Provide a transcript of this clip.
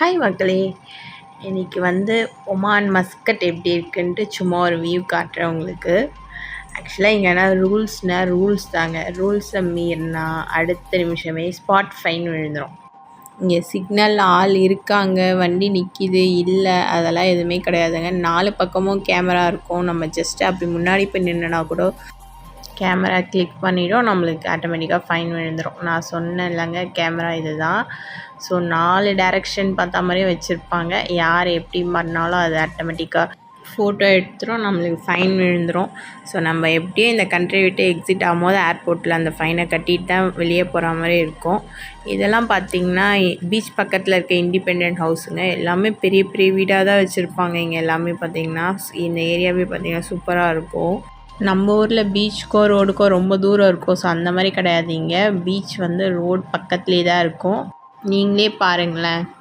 Hi மக்களே, இன்றைக்கி வந்து ஒமான் மஸ்கட் எப்படி இருக்குன்ட்டு சும்மா ஒரு வியூ காட்டுறேன் உங்களுக்கு. ஆக்சுவலாக இங்கே ரூல்ஸ் தாங்க. ரூல்ஸை மீறினா அடுத்த நிமிஷமே ஸ்பாட் ஃபைன் விழுந்துடும். இங்கே சிக்னல் ஆள் இருக்காங்க, வண்டி நிற்கிது இல்லை அதெல்லாம் எதுவுமே கிடையாதுங்க. 4 பக்கமும் கேமரா இருக்கும். நம்ம ஜஸ்ட்டு அப்படி முன்னாடி போய் நின்றுனா கூட கேமரா கிளிக் பண்ணிவிடும், நம்மளுக்கு ஆட்டோமேட்டிக்காக ஃபைன் விழுந்துடும். நான் சொன்னேன் இல்லைங்க, கேமரா இது தான். ஸோ 4 டைரெக்ஷன் பார்த்தா மாதிரியே வச்சுருப்பாங்க. யார் எப்படி பண்ணாலும் அது ஆட்டோமேட்டிக்காக ஃபோட்டோ எடுத்துடும், நம்மளுக்கு ஃபைன் விழுந்துடும். ஸோ நம்ம எப்படியும் இந்த கண்ட்ரி விட்டு எக்ஸிட் ஆகும்போது ஏர்போர்ட்டில் அந்த ஃபைனை கட்டிட்டு தான் வெளியே போகிற மாதிரி இருக்கும். இதெல்லாம் பார்த்திங்கன்னா பீச் பக்கத்தில் இருக்க இண்டிபெண்ட் ஹவுஸுங்க. எல்லாமே பெரிய பெரிய வீடாக தான் வச்சுருப்பாங்க. இங்கே எல்லாமே பார்த்திங்கன்னா இந்த ஏரியாவே பார்த்திங்கன்னா சூப்பராக இருக்கும். நம்ம ஊரில் பீச்சுக்கோ ரோடுக்கோ ரொம்ப தூரம் இருக்கும். ஸோ அந்த மாதிரி கிடையாது. இங்கே பீச் வந்து ரோடு பக்கத்துலேயே தான் இருக்கும். நீங்களே பாருங்களேன்.